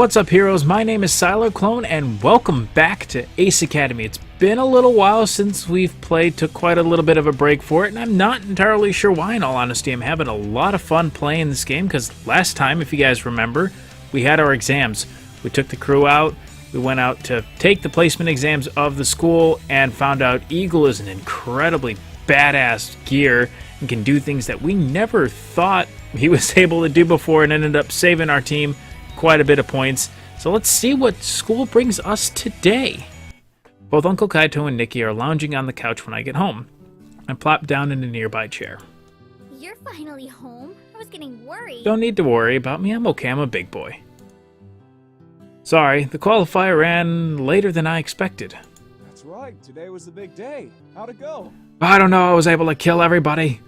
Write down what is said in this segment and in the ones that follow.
What's up, heroes? My name is SiloClone, and welcome back to Ace Academy. It's been a little while since we've played, took quite a little bit of a break for it, and I'm not entirely sure why, in all honesty. I'm having a lot of fun playing this game, because last time, if you guys remember, we had our exams. We took the crew out, we went out to take the placement exams of the school, and found out Eagle is an incredibly badass gear, and can do things that we never thought he was able to do before, and ended up saving our team quite a bit of points. So let's see what school brings us today. Both Uncle Kaito and Nikki are lounging on the couch when I get home. I plop down in a nearby chair. You're finally home? I was getting worried. Don't need to worry about me. I'm okay. I'm a big boy. Sorry, the qualifier ran later than I expected. That's right. Today was the big day. How'd it go? I don't know. I was able to kill everybody.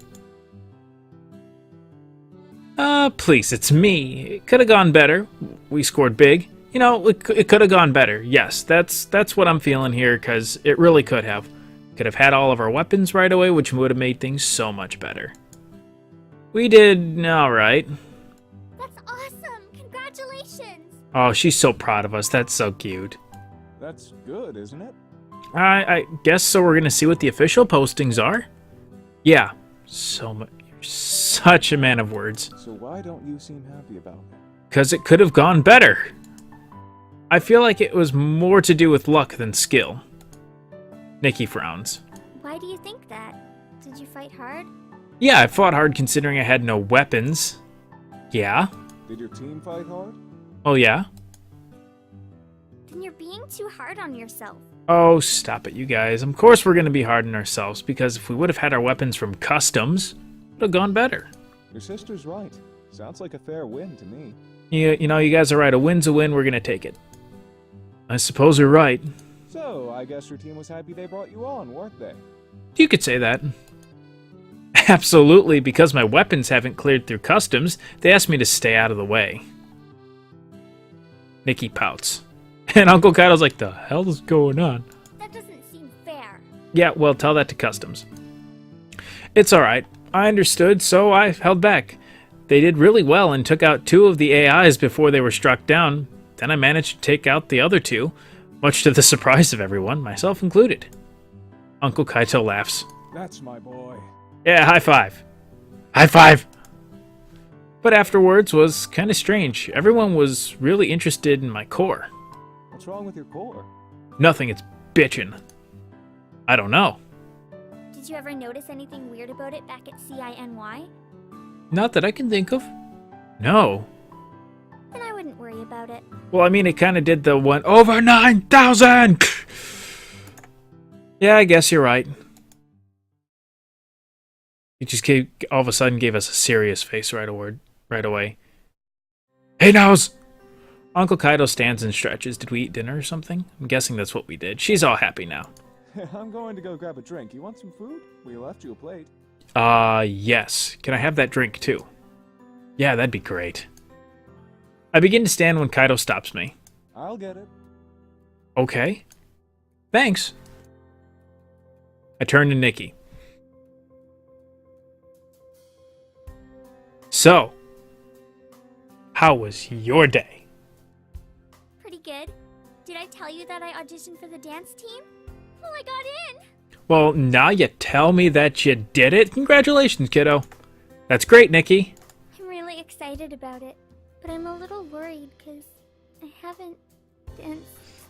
Please, it's me. It could have gone better. We scored big. You know, it could have gone better. Yes, that's what I'm feeling here, because it really could have. Could have had all of our weapons right away, which would have made things so much better. We did alright. That's awesome! Congratulations! Oh, she's so proud of us. That's so cute. That's good, isn't it? I guess so. We're going to see what the official postings are. Yeah, so much. Such a man of words. So why don't you seem happy about it? Because it could have gone better. I feel like it was more to do with luck than skill. Nikki frowns. Why do you think that? Did you fight hard? Yeah, I fought hard considering I had no weapons. Yeah. Did your team fight hard? Oh, yeah? Then you're being too hard on yourself. Oh, stop it, you guys. Of course we're going to be hard on ourselves, because if we would have had our weapons from customs, it would have gone better. Your sister's right. Sounds like a fair win to me. You know, you guys are right. A win's a win. We're going to take it. I suppose you're right. So, I guess your team was happy they brought you on, weren't they? You could say that. Absolutely, because my weapons haven't cleared through customs, they asked me to stay out of the way. Nikki pouts. And Uncle Kaito's like, the hell is going on? That doesn't seem fair. Yeah, well, tell that to customs. It's alright. I understood, so I held back. They did really well and took out 2 of the AIs before they were struck down. Then I managed to take out the other 2, much to the surprise of everyone, myself included. Uncle Kaito laughs. That's my boy. Yeah, high five. High five! But afterwards was kind of strange. Everyone was really interested in my core. What's wrong with your core? Nothing, it's bitchin'. I don't know. Did you ever notice anything weird about it back at CINY? Not that I can think of. No. Then I wouldn't worry about it. Well, I mean, it kind of did the one over 9,000! Yeah, I guess you're right. He just all of a sudden gave us a serious face right away. Hey, nose! Uncle Kaito stands and stretches. Did we eat dinner or something? I'm guessing that's what we did. She's all happy now. I'm going to go grab a drink. You want some food? We left you a plate. Yes. Can I have that drink too? Yeah, that'd be great. I begin to stand when Kaito stops me. I'll get it. Okay. Thanks. I turn to Nikki. So, how was your day? Pretty good. Did I tell you that I auditioned for the dance team? Well, I got in. Well, now you tell me that you did it. Congratulations, kiddo. That's great, Nikki. I'm really excited about it, but I'm a little worried because I haven't danced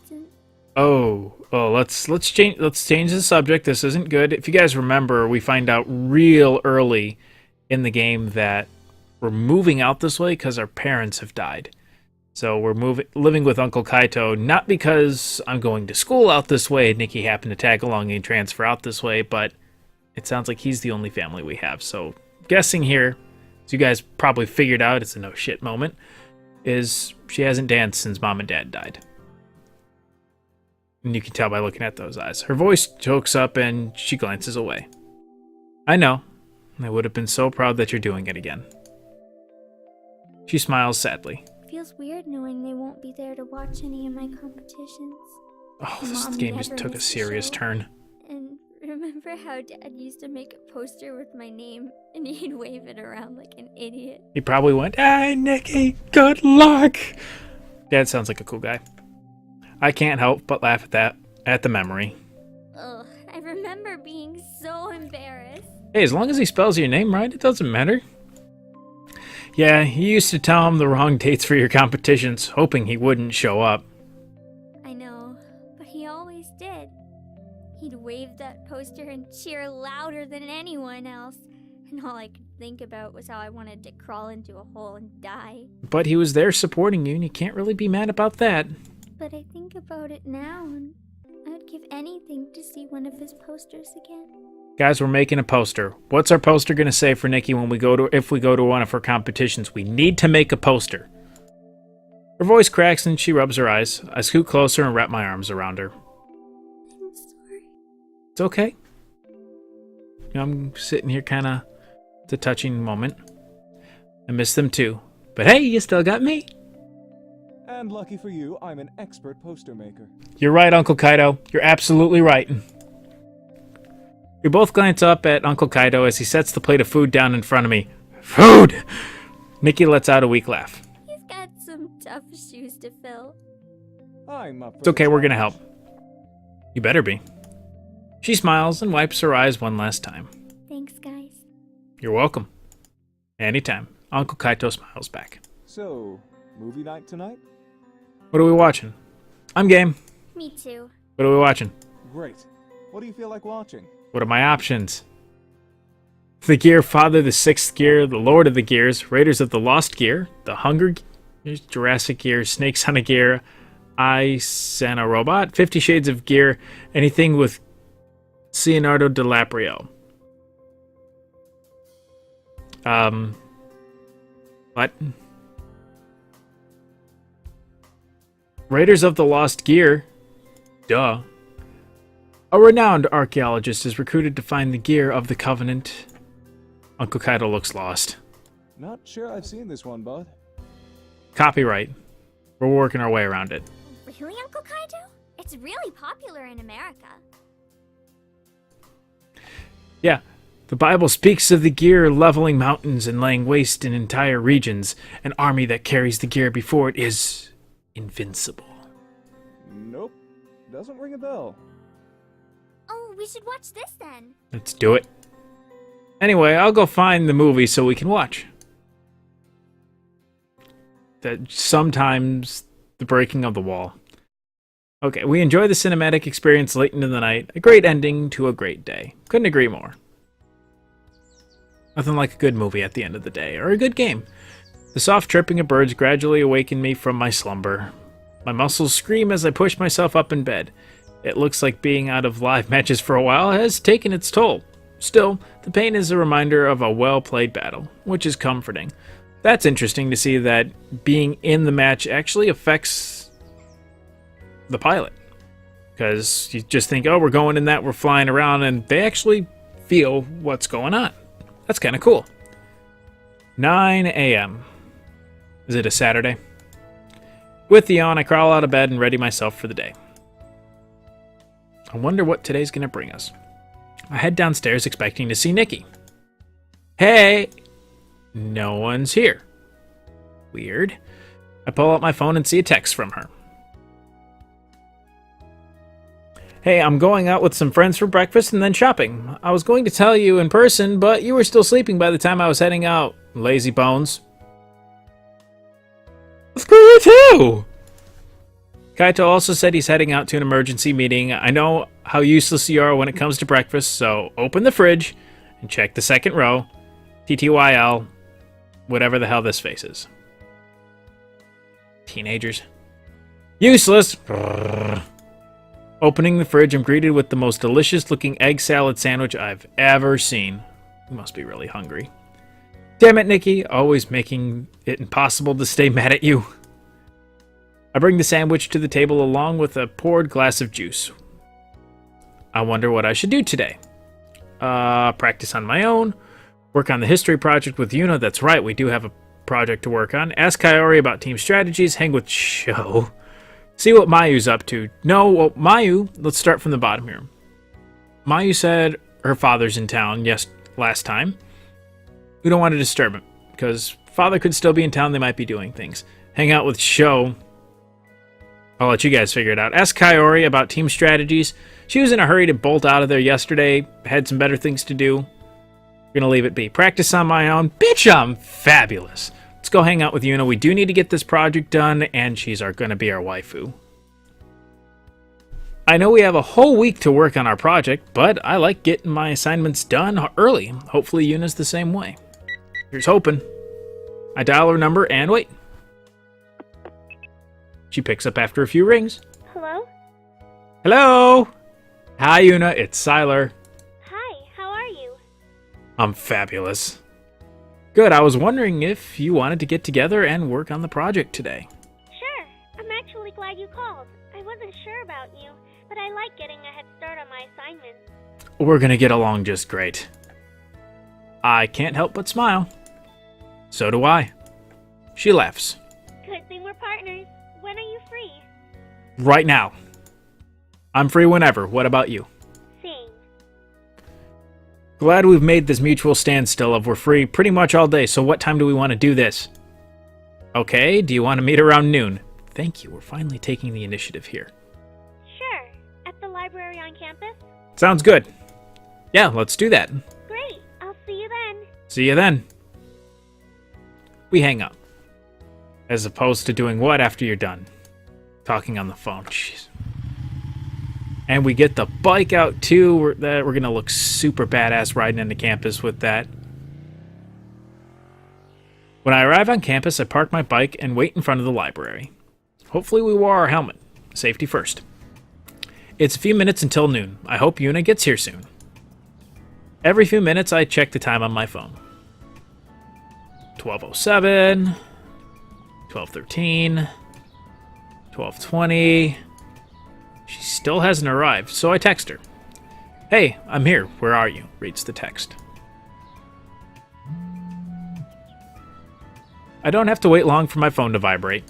since... Oh, let's change the subject. This isn't good. If you guys remember, we find out real early in the game that we're moving out this way because our parents have died. So we're living with Uncle Kaito, not because I'm going to school out this way, Nikki happened to tag along and transfer out this way, but it sounds like he's the only family we have. So guessing here, as you guys probably figured out, it's a no shit moment, is she hasn't danced since Mom and Dad died. And you can tell by looking at those eyes. Her voice chokes up and she glances away. I know. I would have been so proud that you're doing it again. She smiles sadly. Feels weird knowing they won't be there to watch any of my competitions. Oh, this game just took a serious turn. And remember how Dad used to make a poster with my name and he'd wave it around like an idiot? He probably went, "Hey, Nikki, good luck!" Yeah, it sounds like a cool guy. I can't help but laugh at the memory. Ugh, I remember being so embarrassed. Hey, as long as he spells your name right, it doesn't matter. Yeah, you used to tell him the wrong dates for your competitions, hoping he wouldn't show up. I know, but he always did. He'd wave that poster and cheer louder than anyone else, and all I could think about was how I wanted to crawl into a hole and die. But he was there supporting you, and you can't really be mad about that. But I think about it now, and I would give anything to see one of his posters again. Guys, we're making a poster. What's our poster going to say for Nikki if we go to one of her competitions? We need to make a poster. Her voice cracks and she rubs her eyes. I scoot closer and wrap my arms around her. I'm sorry. It's okay. I'm sitting here kind of... It's a touching moment. I miss them too. But hey, you still got me. And lucky for you, I'm an expert poster maker. You're right, Uncle Kaido. You're absolutely right. We both glance up at Uncle Kaido as he sets the plate of food down in front of me. Food! Nikki lets out a weak laugh. He's got some tough shoes to fill. I'm up for It's okay, the we're gonna help. challenge. You better be. She smiles and wipes her eyes one last time. Thanks, guys. You're welcome. Anytime. Uncle Kaito smiles back. So, movie night tonight? What are we watching? I'm game. Me too. What are we watching? Great. What do you feel like watching? What are my options? The Gear Father, the Sixth Gear, the Lord of the Gears, Raiders of the Lost Gear, the Hunger Gears, Jurassic Gear, Snakes on a Gear, Ice and a Robot, 50 Shades of Gear, anything with Leonardo DiCaprio. What? Raiders of the Lost Gear? Duh. A renowned archaeologist is recruited to find the gear of the Covenant. Uncle Kaido looks lost. Not sure I've seen this one, bud. Copyright. We're working our way around it. Really, Uncle Kaido? It's really popular in America. Yeah, the Bible speaks of the gear leveling mountains and laying waste in entire regions. An army that carries the gear before it is invincible. Nope. Doesn't ring a bell. Oh, we should watch this then. Let's do it. Anyway, I'll go find the movie so we can watch. That sometimes the breaking of the wall. Okay, we enjoy the cinematic experience late into the night. A great ending to a great day. Couldn't agree more. Nothing like a good movie at the end of the day, or a good game. The soft chirping of birds gradually awaken me from my slumber. My muscles scream as I push myself up in bed. It looks like being out of live matches for a while has taken its toll. Still, the pain is a reminder of a well-played battle, which is comforting. That's interesting to see that being in the match actually affects the pilot. Because you just think, oh, we're going in that, we're flying around, and they actually feel what's going on. That's kind of cool. 9 a.m. Is it a Saturday? With the yawn, I crawl out of bed and ready myself for the day. I wonder what today's going to bring us. I head downstairs expecting to see Nikki. Hey! No one's here. Weird. I pull out my phone and see a text from her. Hey, I'm going out with some friends for breakfast and then shopping. I was going to tell you in person, but you were still sleeping by the time I was heading out. Lazy bones. Screw you too! Kaito also said he's heading out to an emergency meeting. I know how useless you are when it comes to breakfast, so open the fridge and check the second row. TTYL, whatever the hell this face is. Teenagers. Useless! Brrr. Opening the fridge, I'm greeted with the most delicious looking egg salad sandwich I've ever seen. You must be really hungry. Damn it, Nikki, always making it impossible to stay mad at you. I bring the sandwich to the table along with a poured glass of juice. I wonder what I should do today. Practice on my own. Work on the history project with Yuna. That's right, we do have a project to work on. Ask Kaori about team strategies. Hang with Sho. See what Mayu's up to. No, well, Mayu, let's start from the bottom here. Mayu said her father's in town, last time. We don't want to disturb him, because father could still be in town, they might be doing things. Hang out with Sho. I'll let you guys figure it out. Ask Kaori about team strategies. She was in a hurry to bolt out of there yesterday. Had some better things to do. Gonna leave it be. Practice on my own. Bitch, I'm fabulous. Let's go hang out with Yuna. We do need to get this project done, and she's gonna be our waifu. I know we have a whole week to work on our project, but I like getting my assignments done early. Hopefully Yuna's the same way. Here's hoping. I dial her number and wait. She picks up after a few rings. Hello? Hello! Hi, Yuna. It's Siler. Hi, how are you? I'm fabulous. Good. I was wondering if you wanted to get together and work on the project today. Sure. I'm actually glad you called. I wasn't sure about you, but I like getting a head start on my assignments. We're gonna get along just great. I can't help but smile. So do I. She laughs. Good thing we're partners. When are you free? Right now. I'm free whenever. What about you? Same. Glad we've made this mutual standstill of we're free pretty much all day, so what time do we want to do this? Okay, do you want to meet around noon? Thank you, we're finally taking the initiative here. Sure. At the library on campus? Sounds good. Yeah, let's do that. Great. I'll see you then. See you then. We hang up. As opposed to doing what after you're done? Talking on the phone. Jeez. And we get the bike out too. We're going to look super badass riding into campus with that. When I arrive on campus, I park my bike and wait in front of the library. Hopefully we wore our helmet. Safety first. It's a few minutes until noon. I hope Yuna gets here soon. Every few minutes I check the time on my phone. 12:07, 12:13, 12:20. She still hasn't arrived, so I text her. Hey, I'm here. Where are you? Reads the text. I don't have to wait long for my phone to vibrate.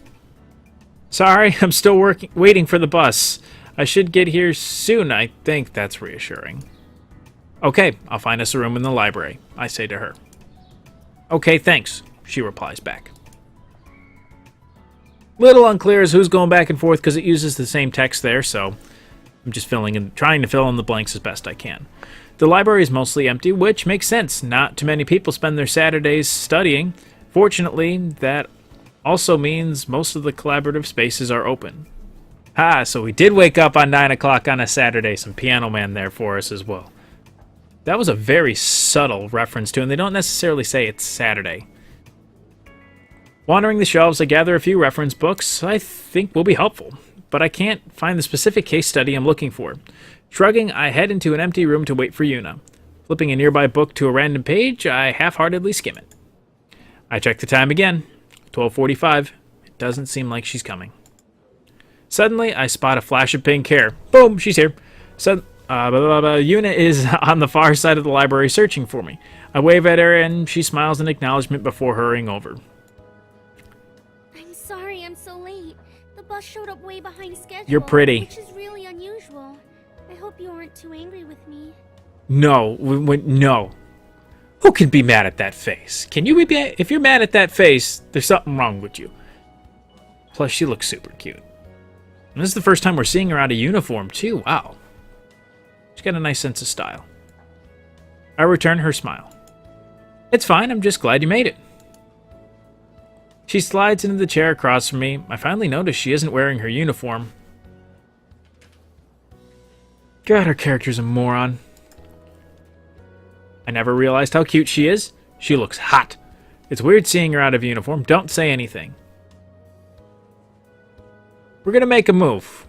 Sorry, I'm still waiting for the bus. I should get here soon, I think. That's reassuring. Okay, I'll find us a room in the library, I say to her. Okay, thanks, she replies back. Little unclear as who's going back and forth because it uses the same text there, so I'm just trying to fill in the blanks as best I can. The library is mostly empty, which makes sense. Not too many people spend their Saturdays studying. Fortunately, that also means most of the collaborative spaces are open. So we did wake up on 9 o'clock on a Saturday. Some Piano Man there for us as well. That was a very subtle reference to, and they don't necessarily say it's Saturday. Wandering the shelves, I gather a few reference books I think will be helpful, but I can't find the specific case study I'm looking for. Shrugging, I head into an empty room to wait for Yuna. Flipping a nearby book to a random page, I half-heartedly skim it. I check the time again. 12:45. It doesn't seem like she's coming. Suddenly, I spot a flash of pink hair. Boom, she's here. Yuna is on the far side of the library searching for me. I wave at her and she smiles in acknowledgement before hurrying over. I'm sorry I'm so late. The bus showed up way behind schedule. You're pretty. Which is really unusual. I hope you weren't too angry with me. No, no. Who can be mad at that face? Can you be if you're mad at that face, there's something wrong with you. Plus, she looks super cute. And this is the first time we're seeing her out of uniform, too. Wow. She's got a nice sense of style. I return her smile. It's fine, I'm just glad you made it. She slides into the chair across from me. I finally notice she isn't wearing her uniform. God, her character's a moron. I never realized how cute she is. She looks hot. It's weird seeing her out of uniform. Don't say anything. We're going to make a move.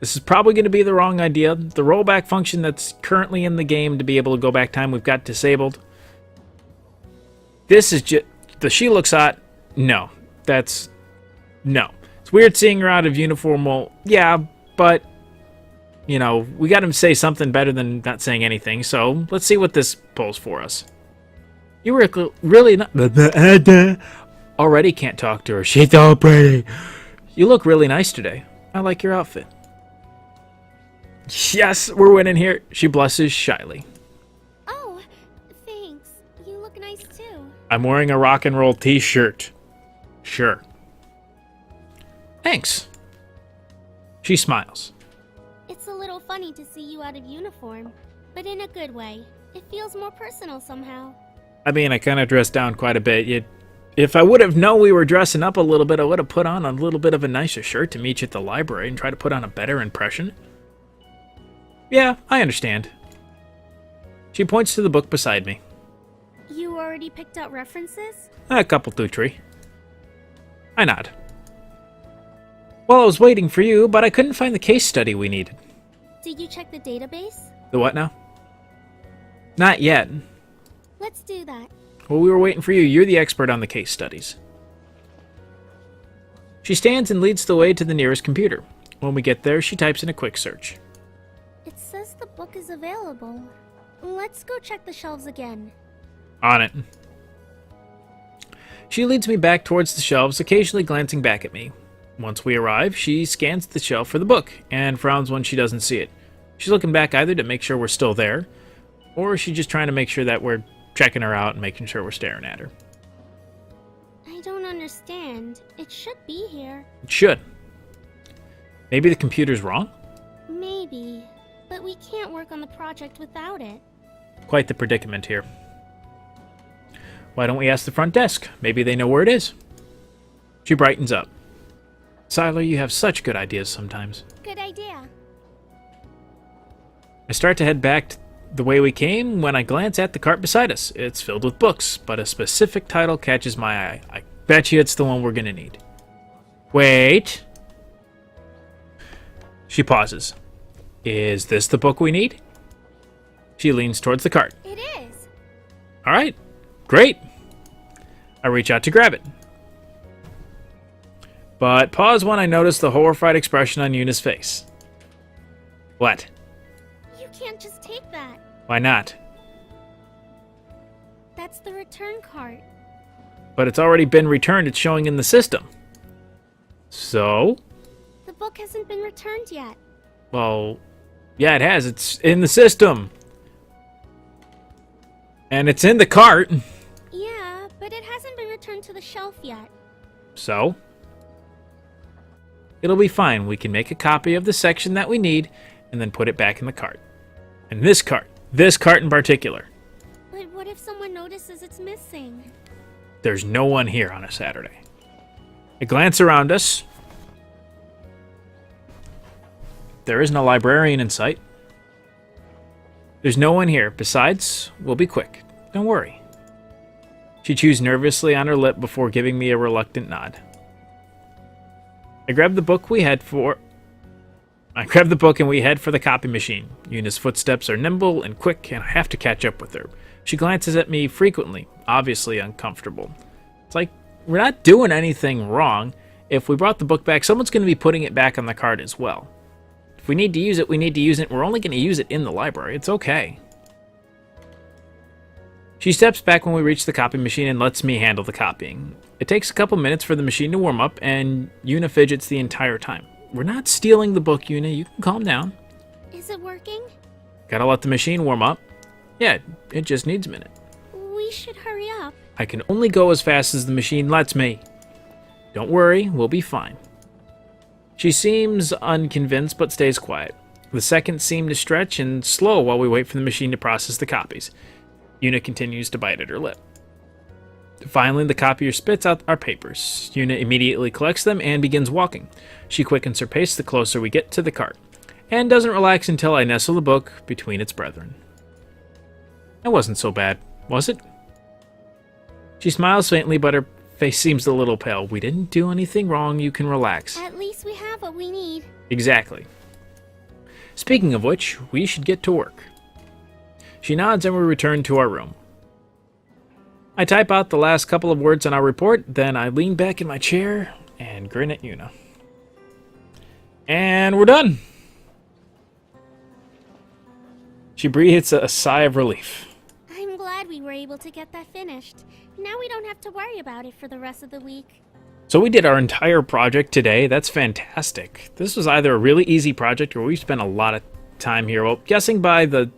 This is probably going to be the wrong idea. The rollback function that's currently in the game to be able to go back time, we've got disabled. This is just... The she looks hot. No. No. It's weird seeing her out of uniform. Well, yeah, but... You know, we got to say something better than not saying anything, so let's see what this pulls for us. You were really not... Already can't talk to her. She's so pretty. You look really nice today. I like your outfit. Yes, we're winning here. She blushes shyly. Oh, thanks. You look nice too. I'm wearing a rock and roll t-shirt. Sure. Thanks. She smiles. It's a little funny to see you out of uniform, but in a good way. It feels more personal somehow. I mean, I kind of dressed down quite a bit. If I would have known we were dressing up a little bit, I would have put on a little bit of a nicer shirt to meet you at the library and try to put on a better impression. Yeah, I understand. She points to the book beside me. You already picked out references? A couple, 2, 3. I nod. Well, I was waiting for you, but I couldn't find the case study we needed. Did you check the database? The what now? Not yet. Let's do that. Well, we were waiting for you. You're the expert on the case studies. She stands and leads the way to the nearest computer. When we get there, she types in a quick search. It says the book is available. Let's go check the shelves again. On it. She leads me back towards the shelves, occasionally glancing back at me. Once we arrive, she scans the shelf for the book and frowns when she doesn't see it. She's looking back either to make sure we're still there, or is she just trying to make sure that we're checking her out and making sure we're staring at her? I don't understand. It should be here. It should. Maybe the computer's wrong? Maybe. But we can't work on the project without it. Quite the predicament here. Why don't we ask the front desk? Maybe they know where it is. She brightens up. Siler, you have such good ideas sometimes. Good idea. I start to head back the way we came when I glance at the cart beside us. It's filled with books, but a specific title catches my eye. I bet you it's the one we're gonna need. Wait. She pauses. Is this the book we need? She leans towards the cart. It is. All right, great. I reach out to grab it. But pause when I notice the horrified expression on Yuna's face. What? You can't just take that. Why not? That's the return cart. But it's already been returned. It's showing in the system. So? The book hasn't been returned yet. Well, yeah, it has. It's in the system. And it's in the cart. Yeah, but it hasn't been returned to the shelf yet. So? It'll be fine. We can make a copy of the section that we need and then put it back in the cart. And this cart in particular. But what if someone notices it's missing? There's no one here on a Saturday. I glance around us. There isn't a librarian in sight. There's no one here. Besides, we'll be quick. Don't worry. She chews nervously on her lip before giving me a reluctant nod. I grab the book and we head for the copy machine. Yuna's footsteps are nimble and quick, and I have to catch up with her. She glances at me frequently, obviously uncomfortable. It's like, we're not doing anything wrong. If we brought the book back, someone's going to be putting it back on the cart as well. If we need to use it, we need to use it. We're only going to use it in the library. It's okay. She steps back when we reach the copy machine and lets me handle the copying. It takes a couple minutes for the machine to warm up, and Yuna fidgets the entire time. We're not stealing the book, Yuna. You can calm down. Is it working? Gotta let the machine warm up. Yeah, it just needs a minute. We should hurry up. I can only go as fast as the machine lets me. Don't worry, we'll be fine. She seems unconvinced but stays quiet. The seconds seem to stretch and slow while we wait for the machine to process the copies. Yuna continues to bite at her lip. Finally, the copier spits out our papers. Yuna immediately collects them and begins walking. She quickens her pace the closer we get to the cart, and doesn't relax until I nestle the book between its brethren. That wasn't so bad, was it? She smiles faintly, but her face seems a little pale. We didn't do anything wrong. You can relax. At least we have what we need. Exactly. Speaking of which, we should get to work. She nods and we return to our room. I type out the last couple of words on our report, then I lean back in my chair and grin at Yuna. And we're done. She breathes a sigh of relief. I'm glad we were able to get that finished. Now we don't have to worry about it for the rest of the week. So we did our entire project today. That's fantastic. This was either a really easy project or we spent a lot of time here. Well, guessing by the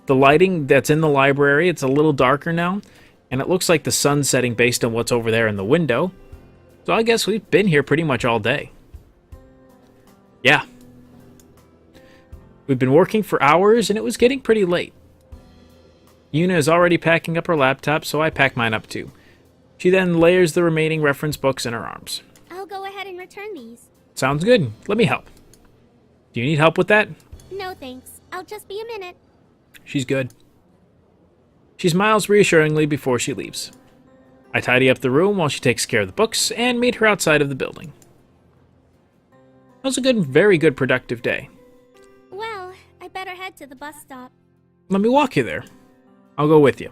lighting that's in the library, it's a little darker now. And it looks like the sun's setting based on what's over there in the window. So I guess we've been here pretty much all day. Yeah. We've been working for hours, and it was getting pretty late. Yuna is already packing up her laptop, so I pack mine up too. She then layers the remaining reference books in her arms. I'll go ahead and return these. Sounds good. Let me help. Do you need help with that? No thanks. I'll just be a minute. She's good. She smiles reassuringly before she leaves. I tidy up the room while she takes care of the books and meet her outside of the building. It was a very good productive day. Well, I better head to the bus stop. Let me walk you there. I'll go with you.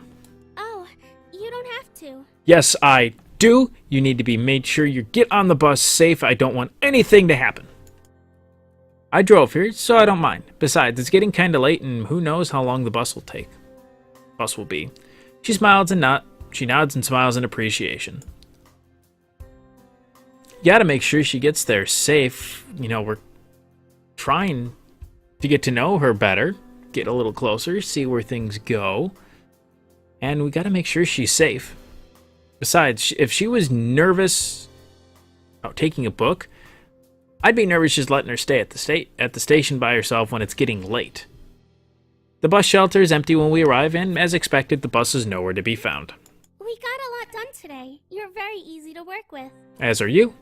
Oh, you don't have to. Yes, I do. You need to be made sure you get on the bus safe. I don't want anything to happen. I drove here, so I don't mind. Besides, it's getting kind of late, and who knows how long the bus will be. She smiles and she nods and smiles in appreciation. You gotta make sure she gets there safe. You know, we're trying to get to know her better, get a little closer, see where things go, and we gotta make sure she's safe. Besides, if she was nervous about taking a book, I'd be nervous just letting her stay at the station by herself when it's getting late. The bus shelter is empty when we arrive, and as expected, the bus is nowhere to be found. We got a lot done today. You're very easy to work with. As are you.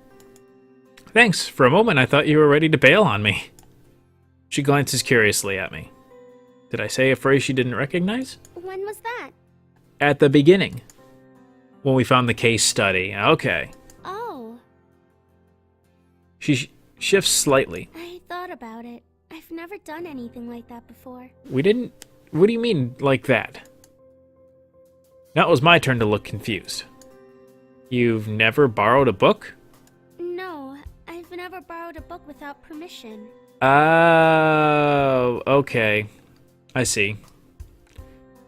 Thanks. For a moment, I thought you were ready to bail on me. She glances curiously at me. Did I say a phrase she didn't recognize? When was that? At the beginning. When we found the case study. Okay. Oh. She shifts slightly. I thought about it. I've never done anything like that before. We didn't... What do you mean, like that? Now it was my turn to look confused. You've never borrowed a book? No, I've never borrowed a book without permission. Oh, okay. I see.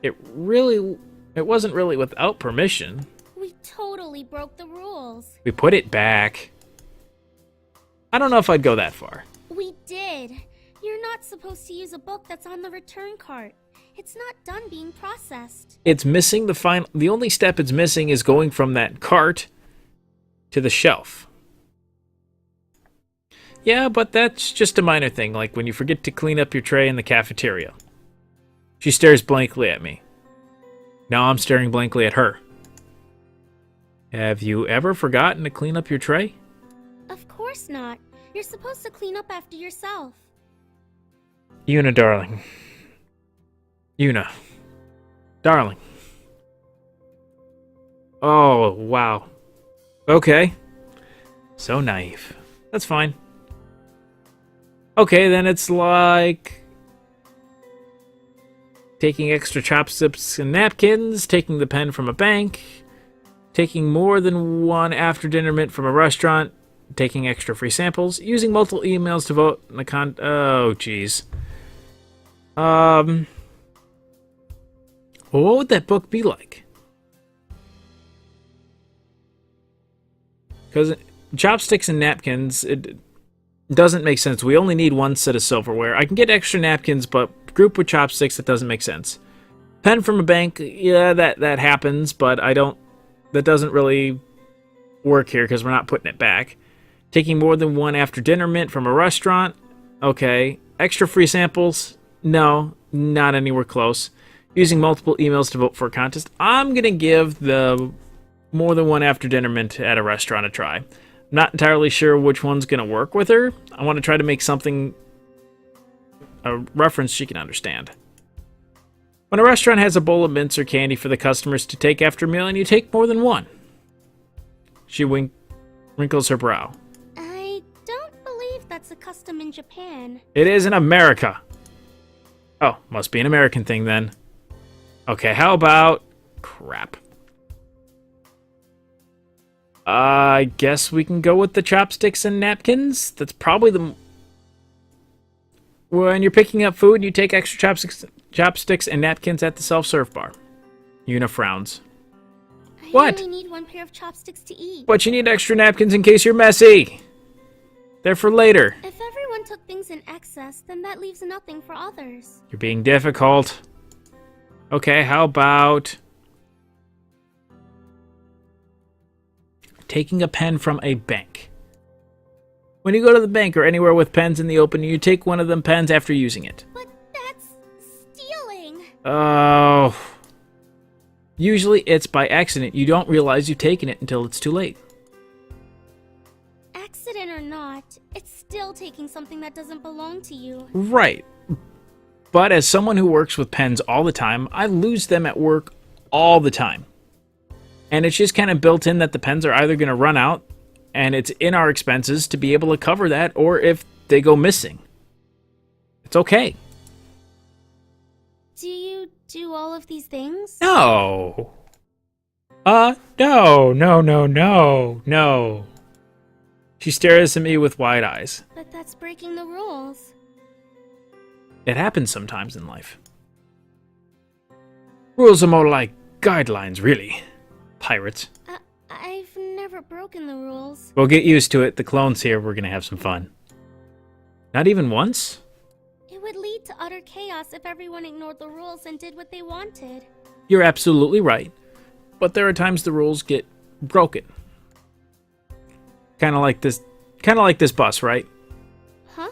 It wasn't really without permission. We totally broke the rules. We put it back. I don't know if I'd go that far. We did. You're not supposed to use a book that's on the return cart. It's not done being processed. It's missing the only step it's missing is going from that cart to the shelf. Yeah, but that's just a minor thing, like when you forget to clean up your tray in the cafeteria. She stares blankly at me. Now I'm staring blankly at her. Have you ever forgotten to clean up your tray? Of course not. You're supposed to clean up after yourself. Yuna, darling. Yuna. Darling. Oh, wow. Okay. So naive. That's fine. Okay, then it's like taking extra chopsticks and napkins, taking the pen from a bank, taking more than one after-dinner mint from a restaurant, taking extra free samples, using multiple emails to vote in the oh, jeez. Well, what would that book be like? Because chopsticks and napkins, it doesn't make sense. We only need one set of silverware. I can get extra napkins, but group with chopsticks, that doesn't make sense. Pen from a bank, yeah, that happens, but that doesn't really work here because we're not putting it back. Taking more than one after dinner mint from a restaurant, okay. Extra free samples, no, not anywhere close. Using multiple emails to vote for a contest, I'm going to give the more than one after dinner mint at a restaurant a try. I'm not entirely sure which one's going to work with her. I want to try to make something, a reference she can understand. When a restaurant has a bowl of mints or candy for the customers to take after a meal and you take more than one. She wrinkles her brow. I don't believe that's a custom in Japan. It is in America. Oh, must be an American thing then. Okay, how about... crap. I guess we can go with the chopsticks and napkins. That's probably the... When you're picking up food, you take extra chopsticks and napkins at the self-serve bar. Yuna frowns. What? I only need one pair of chopsticks to eat. But you need extra napkins in case you're messy. They're for later. If everyone took things in excess, then that leaves nothing for others. You're being difficult. Okay, how about... taking a pen from a bank. When you go to the bank or anywhere with pens in the open, you take one of them pens after using it. But that's stealing. Oh. Usually it's by accident. You don't realize you've taken it until it's too late. Accident or not, it's still taking something that doesn't belong to you. Right. But as someone who works with pens all the time, I lose them at work all the time. And it's just kind of built in that the pens are either going to run out, and it's in our expenses to be able to cover that, or if they go missing. It's okay. Do you do all of these things? No. No. She stares at me with wide eyes. But that's breaking the rules. It happens sometimes in life. Rules are more like guidelines, really. Pirates. I've never broken the rules. We'll get used to it. The clone's here. We're gonna have some fun. Not even once? It would lead to utter chaos if everyone ignored the rules and did what they wanted. You're absolutely right. But there are times the rules get broken. Kind of like this bus, right? Huh?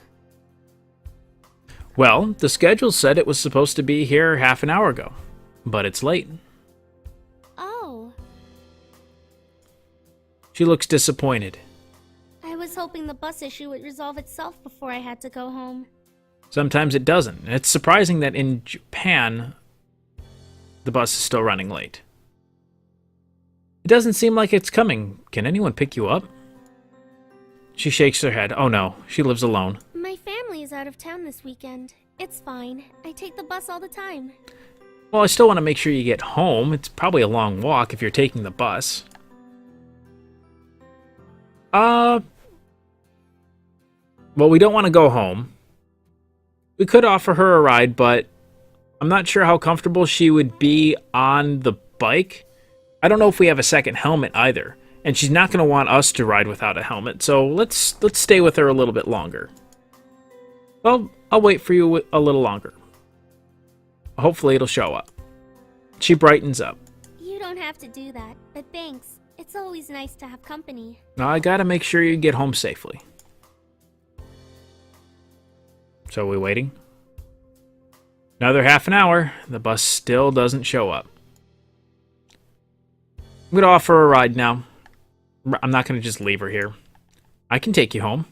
Well, the schedule said it was supposed to be here half an hour ago, but it's late. Oh. She looks disappointed. I was hoping the bus issue would resolve itself before I had to go home. Sometimes it doesn't. It's surprising that in Japan, the bus is still running late. It doesn't seem like it's coming. Can anyone pick you up? She shakes her head. Oh no, she lives alone. My family is out of town this weekend. It's fine. I take the bus all the time. Well, I still want to make sure you get home. It's probably a long walk if you're taking the bus. Well, we don't want to go home. We could offer her a ride, but I'm not sure how comfortable she would be on the bike. I don't know if we have a second helmet either. And she's not going to want us to ride without a helmet, so let's stay with her a little bit longer. Well, I'll wait for you a little longer. Hopefully it'll show up. She brightens up. You don't have to do that, but thanks. It's always nice to have company. Now I gotta make sure you get home safely. So are we waiting? Another half an hour. The bus still doesn't show up. I'm gonna offer her a ride now. I'm not going to just leave her here. I can take you home.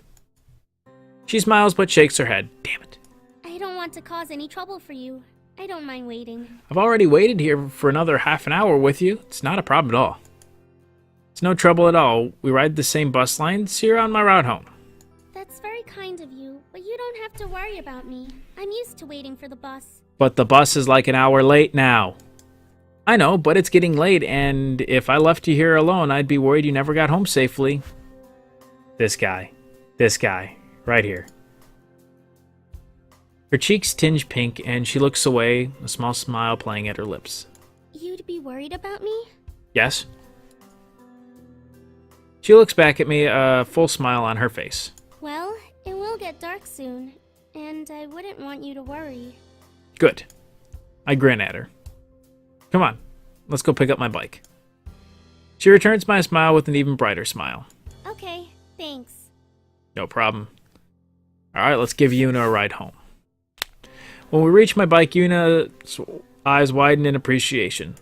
She smiles but shakes her head. Damn it. I don't want to cause any trouble for you. I don't mind waiting. I've already waited here for another half an hour with you. It's not a problem at all. It's no trouble at all. We ride the same bus line, so you're on my route home. That's very kind of you, but you don't have to worry about me. I'm used to waiting for the bus. But the bus is like an hour late now. I know, but it's getting late, and if I left you here alone, I'd be worried you never got home safely. This guy, right here. Her cheeks tinge pink, and she looks away, a small smile playing at her lips. You'd be worried about me? Yes? She looks back at me, a full smile on her face. Well, it will get dark soon, and I wouldn't want you to worry. Good. I grin at her. Come on, let's go pick up my bike. She returns my smile with an even brighter smile. Okay, thanks. No problem. Alright, let's give Yuna a ride home. When we reach my bike, Yuna's eyes widen in appreciation.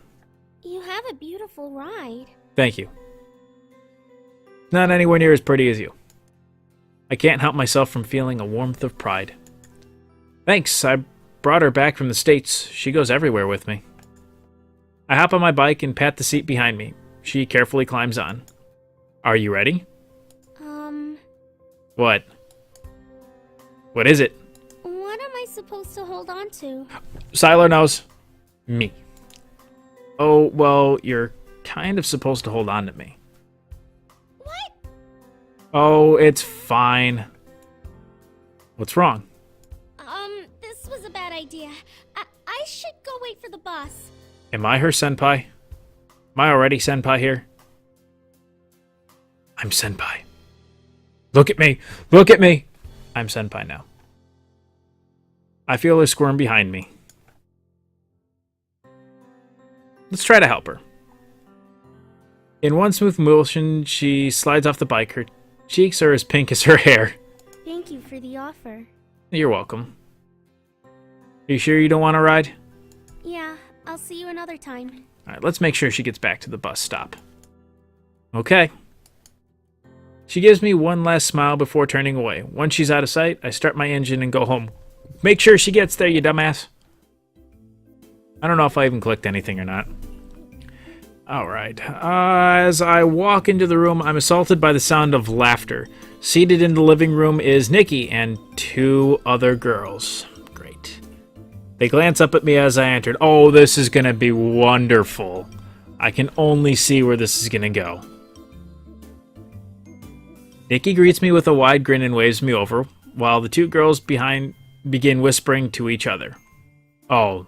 You have a beautiful ride. Thank you. Not anywhere near as pretty as you. I can't help myself from feeling a warmth of pride. Thanks, I brought her back from the States. She goes everywhere with me. I hop on my bike and pat the seat behind me. She carefully climbs on. Are you ready? What? What is it? What am I supposed to hold on to? Siler knows. Me. Oh, well, you're kind of supposed to hold on to me. What? Oh, it's fine. What's wrong? This was a bad idea. I should go wait for the bus. Am I her senpai? Am I already senpai here? I'm senpai. Look at me! Look at me! I'm senpai now. I feel her squirm behind me. Let's try to help her. In one smooth motion, she slides off the bike, her Cheeks are as pink as her hair. Thank you for the offer. You're welcome. Are you sure you don't want to ride? Yeah, I'll see you another time. Alright, let's make sure she gets back to the bus stop. Okay. She gives me one last smile before turning away. Once she's out of sight, I start my engine and go home. Make sure she gets there, you dumbass. I don't know if I even clicked anything or not. Alright. As I walk into the room, I'm assaulted by the sound of laughter. Seated in the living room is Nikki and 2 other girls. Great. They glance up at me as I entered. Oh, this is going to be wonderful. I can only see where this is going to go. Nikki greets me with a wide grin and waves me over, while the 2 girls behind begin whispering to each other. Oh,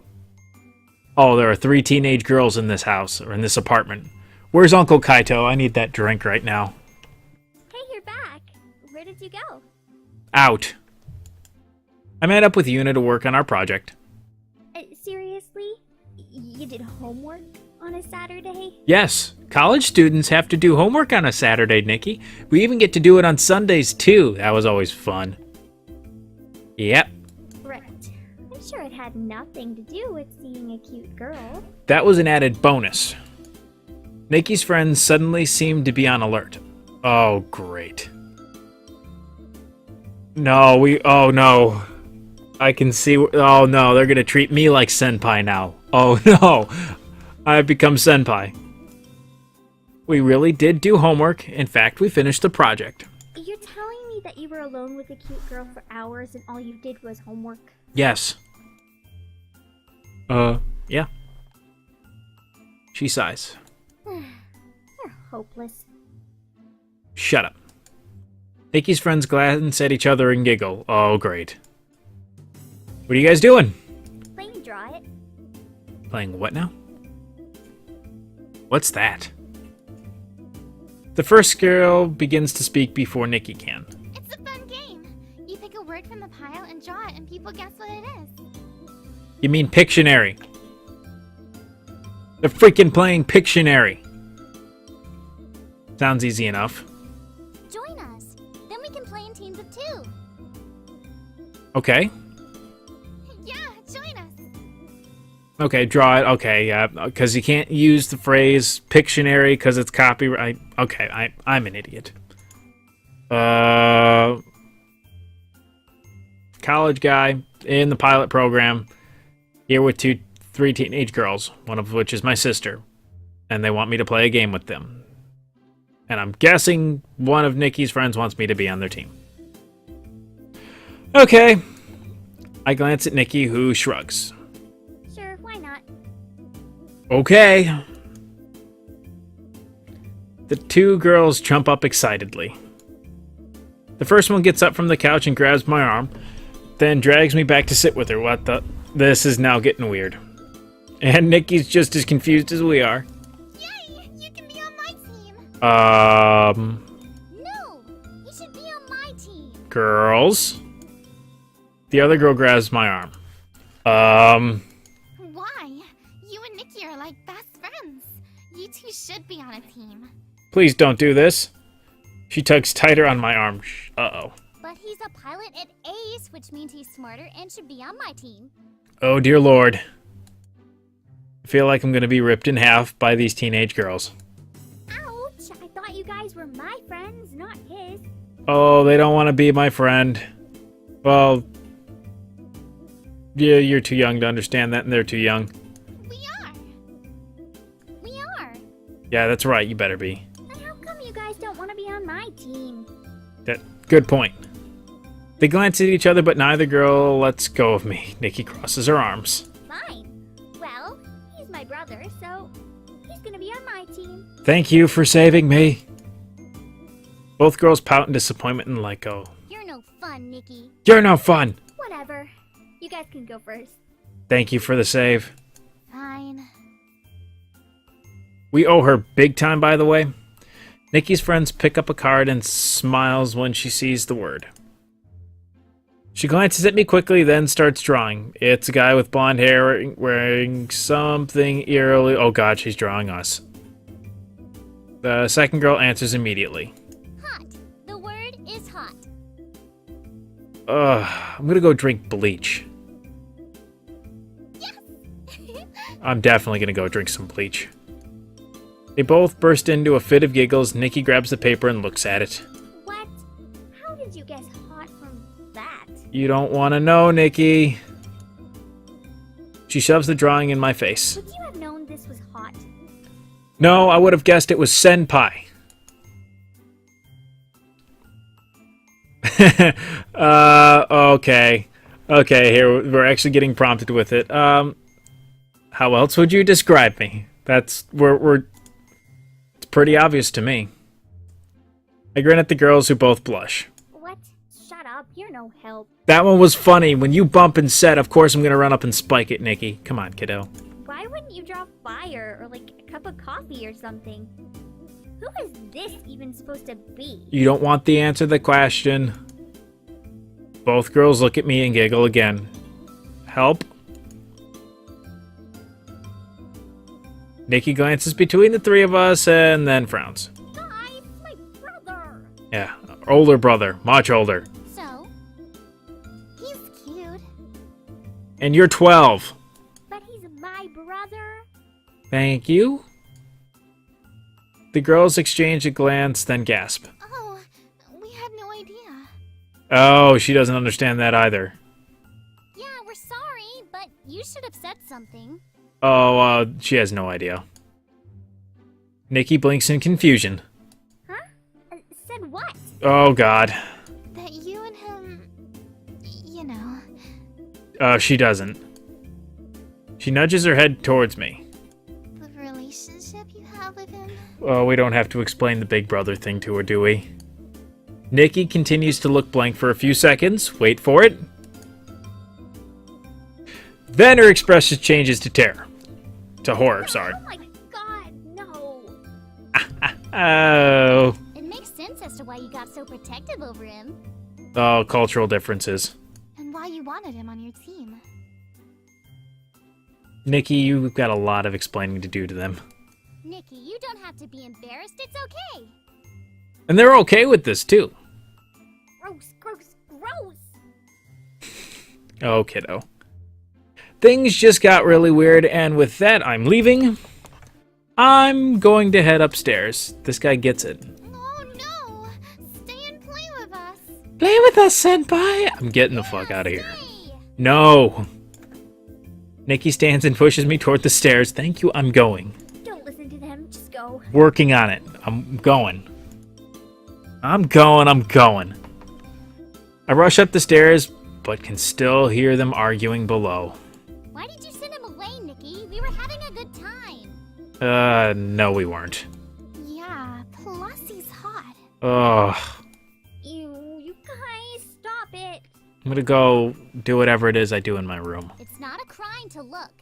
there are 3 teenage girls in this house, or in this apartment. Where's Uncle Kaito? I need that drink right now. Hey, you're back. Where did you go? Out. I met up with Yuna to work on our project. Seriously? You did homework on a Saturday? Yes, college students have to do homework on a Saturday, Nikki. We even get to do it on Sundays, too. That was always fun. Yep. Right. I'm sure it had nothing to do with seeing a cute girl. That was an added bonus. Nikki's friends suddenly seemed to be on alert. Oh, great. Oh no. I can see, oh no, they're gonna treat me like senpai now. Oh no, I've become senpai. We really did do homework. In fact, we finished the project. You're telling me that you were alone with a cute girl for hours and all you did was homework? Yes. Yeah. She sighs. You're hopeless. Shut up. Nikki's friends glance at each other and giggle. Oh, great. What are you guys doing? Playing Draw It. Playing what now? What's that? The first girl begins to speak before Nikki can. It's a fun game. You pick a word from the pile and draw it, and people guess what it is. You mean Pictionary? They're freaking playing Pictionary. Sounds easy enough. Join us. Then we can play in teams of 2. Okay. Yeah, join us. Okay, draw it. Okay, yeah, because you can't use the phrase Pictionary because it's copyright. Okay, I'm an idiot. College guy in the pilot program, here with 3 teenage girls, one of which is my sister, and they want me to play a game with them. And I'm guessing one of Nikki's friends wants me to be on their team. Okay. I glance at Nikki, who shrugs. Sure, why not? Okay. The 2 girls jump up excitedly. The first one gets up from the couch and grabs my arm, then drags me back to sit with her. What the? This is now getting weird. And Nikki's just as confused as we are. Yay! You can be on my team. No, you should be on my team. Girls? The other girl grabs my arm. Why? You and Nikki are like best friends. You 2 should be on a team. Please don't do this. She tugs tighter on my arm. Uh-oh. But he's a pilot at Ace, which means he's smarter and should be on my team. Oh, dear Lord. I feel like I'm going to be ripped in half by these teenage girls. Ouch! I thought you guys were my friends, not his. Oh, they don't want to be my friend. Well, yeah, you're too young to understand that, and they're too young. We are. We are. Yeah, that's right. You better be. Then how come you guys don't want to be on my team? Good point. They glance at each other, but neither girl lets go of me. Nikki crosses her arms. Fine. Well, he's my brother, so he's gonna be on my team. Thank you for saving me. Both girls pout in disappointment and let go. You're no fun, Nikki. You're no fun. Whatever. You guys can go first. Thank you for the save. Fine. We owe her big time, by the way. Nikki's friends pick up a card and smiles when she sees the word. She glances at me quickly, then starts drawing. It's a guy with blonde hair wearing something eerily... Oh god, she's drawing us. The second girl answers immediately. Hot. The word I'm gonna go drink bleach. I'm definitely gonna go drink some bleach. They both burst into a fit of giggles. Nikki grabs the paper and looks at it. What? How did you guess hot from that? You don't want to know, Nikki. She shoves the drawing in my face. Would you have known this was hot? No, I would have guessed it was senpai. Okay. Okay, here, we're actually getting prompted with it. How else would you describe me? It's pretty obvious to me. I grin at the girls who both blush. What? Shut up, you're no help. That one was funny. When you bump and set, of course I'm gonna run up and spike it, Nikki. Come on, kiddo. Why wouldn't you draw fire or like a cup of coffee or something? Who is this even supposed to be? You don't want the answer to the question. Both girls look at me and giggle again. Help? Nikki glances between the three of us and then frowns. Guys, my brother! Yeah, older brother. Much older. So, he's cute. And you're 12. But he's my brother? Thank you. The girls exchange a glance, then gasp. Oh, we had no idea. Oh, she doesn't understand that either. Yeah, we're sorry, but you should have said something. Oh, she has no idea. Nikki blinks in confusion. Huh? Said what? Oh, God. That you and him, you know. She doesn't. She nudges her head towards me. The relationship you have with him? Oh, we don't have to explain the big brother thing to her, do we? Nikki continues to look blank for a few seconds. Wait for it. Then her expression changes to terror. To horror, sorry. Oh my god, no. Oh. It makes sense as to why you got so protective over him. Oh, cultural differences. And why you wanted him on your team. Nikki, you've got a lot of explaining to do to them. Nikki, you don't have to be embarrassed. It's okay. And they're okay with this, too. Gross, gross, gross. Oh, kiddo. Things just got really weird, and with that, I'm leaving. I'm going to head upstairs. This guy gets it. Oh no! Stay and play with us. Play with us, senpai! I'm getting the fuck out of here. Stay. No! Nikki stands and pushes me toward the stairs. Thank you, I'm going. Don't listen to them, just go. Working on it. I'm going. I'm going. I rush up the stairs, but can still hear them arguing below. Why did you send him away, Nikki? We were having a good time. No we weren't. Yeah, plus he's hot. Ugh. You guys, stop it. I'm gonna go do whatever it is I do in my room. It's not a crime to look.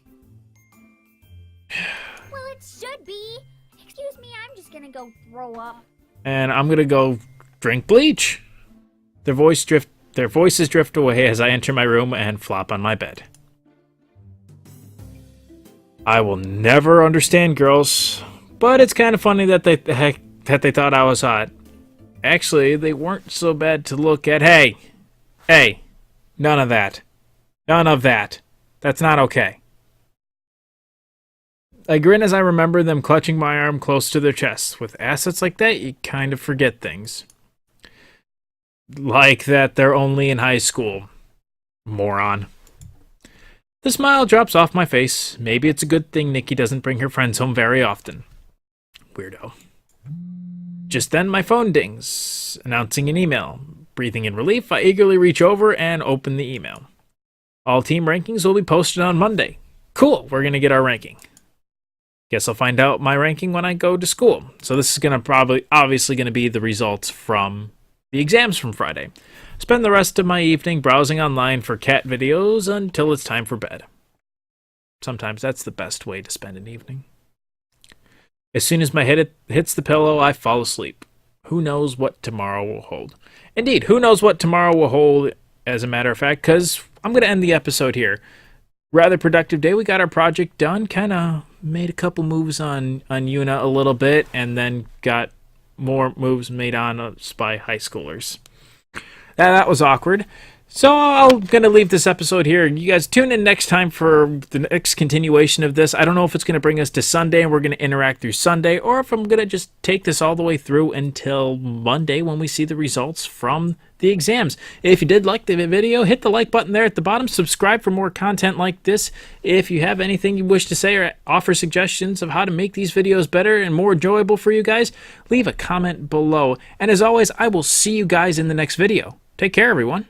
Well, it should be. Excuse me, I'm just gonna go throw up. And I'm gonna go drink bleach. Their voices drift away as I enter my room and flop on my bed. I will never understand girls, but it's kind of funny that they thought I was hot. Actually, they weren't so bad to look at. Hey, none of that. None of that. That's not okay. I grin as I remember them clutching my arm close to their chests. With assets like that, you kind of forget things. Like that they're only in high school. Moron. The smile drops off my face. Maybe it's a good thing Nikki doesn't bring her friends home very often. Weirdo. Just then my phone dings, announcing an email. Breathing in relief, I eagerly reach over and open the email. All team rankings will be posted on Monday. Cool, we're going to get our ranking. Guess I'll find out my ranking when I go to school. So this is obviously going to be the results from the exams from Friday. Spend the rest of my evening browsing online for cat videos until it's time for bed. Sometimes that's the best way to spend an evening. As soon as my head hits the pillow, I fall asleep. Who knows what tomorrow will hold? Indeed, who knows what tomorrow will hold, as a matter of fact, because I'm going to end the episode here. Rather productive day. We got our project done. Kind of made a couple moves on Yuna a little bit, and then got more moves made on us by high schoolers. That was awkward. So I'm going to leave this episode here. You guys tune in next time for the next continuation of this. I don't know if it's going to bring us to Sunday and we're going to interact through Sunday, or if I'm going to just take this all the way through until Monday when we see the results from the exams. If you did like the video, hit the like button there at the bottom. Subscribe for more content like this. If you have anything you wish to say or offer suggestions of how to make these videos better and more enjoyable for you guys, leave a comment below. And as always, I will see you guys in the next video. Take care, everyone.